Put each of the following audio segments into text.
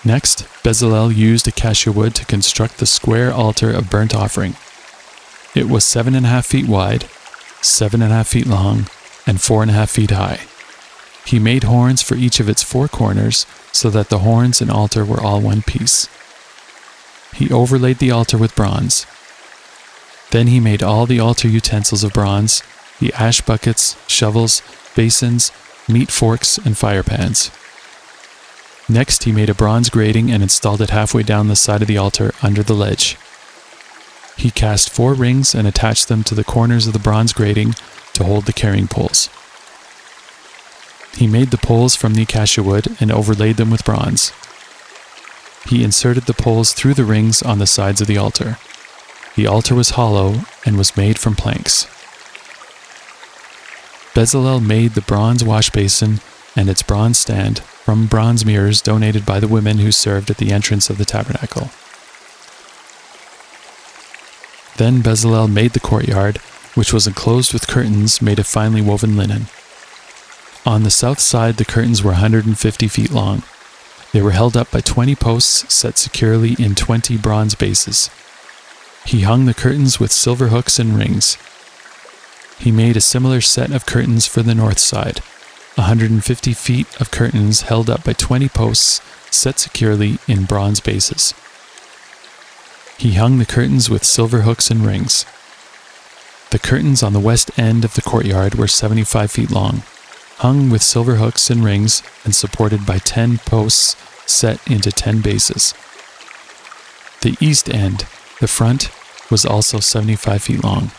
Next, Bezalel used acacia wood to construct the square altar of burnt offering. It was 7.5 feet wide, 7.5 feet long, and 4.5 feet high. He made horns for each of its 4 corners so that the horns and altar were all one piece. He overlaid the altar with bronze. Then he made all the altar utensils of bronze, the ash buckets, shovels, basins, meat forks, and fire pans. Next, he made a bronze grating and installed it halfway down the side of the altar under the ledge. He cast 4 rings and attached them to the corners of the bronze grating to hold the carrying poles. He made the poles from the acacia wood and overlaid them with bronze. He inserted the poles through the rings on the sides of the altar. The altar was hollow and was made from planks. Bezalel made the bronze wash basin and its bronze stand from bronze mirrors donated by the women who served at the entrance of the tabernacle. Then Bezalel made the courtyard, which was enclosed with curtains made of finely woven linen. On the south side, the curtains were 150 feet long. They were held up by 20 posts set securely in 20 bronze bases. He hung the curtains with silver hooks and rings. He made a similar set of curtains for the north side, 150 feet of curtains held up by 20 posts set securely in bronze bases. He hung the curtains with silver hooks and rings. The curtains on the west end of the courtyard were 75 feet long, hung with silver hooks and rings and supported by 10 posts set into 10 bases. The east end, the front, was also 75 feet long.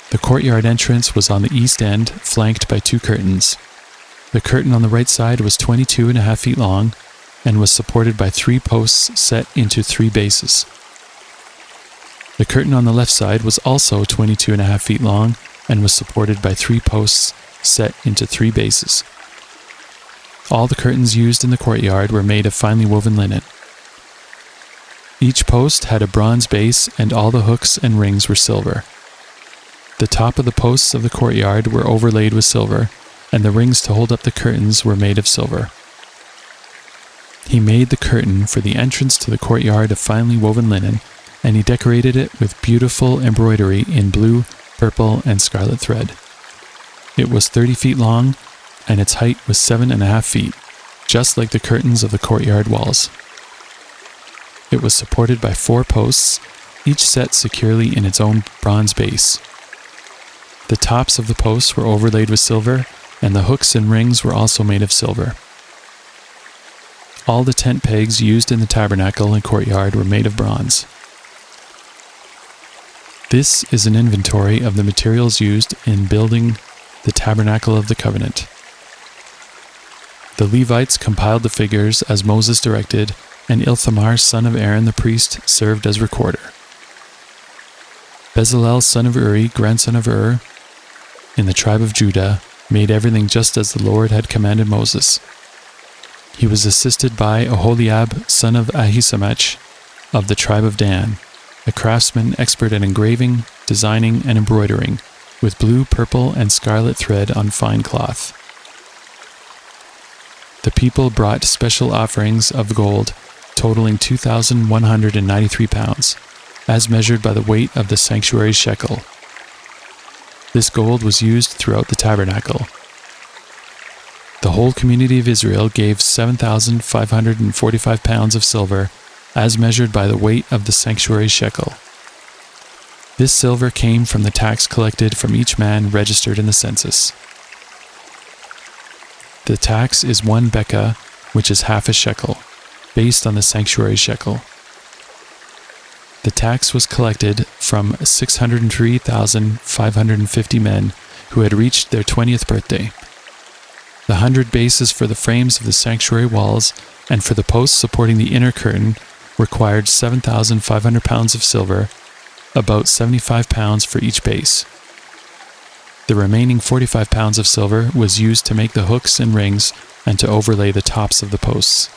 The courtyard entrance was on the east end, flanked by 2 curtains. The curtain on the right side was 22.5 feet long and was supported by 3 posts set into 3 bases. The curtain on the left side was also 22.5 feet long and was supported by 3 posts set into 3 bases. All the curtains used in the courtyard were made of finely woven linen. Each post had a bronze base and all the hooks and rings were silver. The top of the posts of the courtyard were overlaid with silver, and the rings to hold up the curtains were made of silver. He made the curtain for the entrance to the courtyard of finely woven linen, and he decorated it with beautiful embroidery in blue, purple, and scarlet thread. It was 30 feet long, and its height was 7.5 feet, just like the curtains of the courtyard walls. It was supported by 4 posts, each set securely in its own bronze base. The tops of the posts were overlaid with silver, and the hooks and rings were also made of silver. All the tent pegs used in the tabernacle and courtyard were made of bronze. This is an inventory of the materials used in building the tabernacle of the covenant. The Levites compiled the figures as Moses directed, and Ithamar, son of Aaron the priest, served as recorder. Bezalel, son of Uri, grandson of Ur, in the tribe of Judah, made everything just as the Lord had commanded Moses. He was assisted by Oholiab, son of Ahisamach, of the tribe of Dan, a craftsman expert at engraving, designing, and embroidering, with blue, purple, and scarlet thread on fine cloth. The people brought special offerings of gold, totaling 2,193 pounds, as measured by the weight of the sanctuary shekel. This gold was used throughout the tabernacle. The whole community of Israel gave 7,545 pounds of silver, as measured by the weight of the sanctuary shekel. This silver came from the tax collected from each man registered in the census. The tax is 1 bekah, which is half a shekel, based on the sanctuary shekel. The tax was collected from 603,550 men who had reached their 20th birthday. The 100 bases for the frames of the sanctuary walls and for the posts supporting the inner curtain required 7,500 pounds of silver, about 75 pounds for each base. The remaining 45 pounds of silver was used to make the hooks and rings and to overlay the tops of the posts.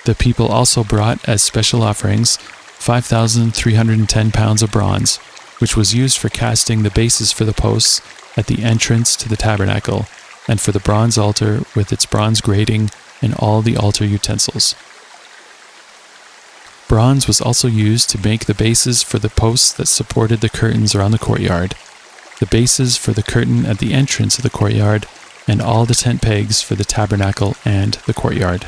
The people also brought as special offerings 5,310 pounds of bronze, which was used for casting the bases for the posts at the entrance to the tabernacle, and for the bronze altar with its bronze grating and all the altar utensils. Bronze was also used to make the bases for the posts that supported the curtains around the courtyard, the bases for the curtain at the entrance of the courtyard, and all the tent pegs for the tabernacle and the courtyard.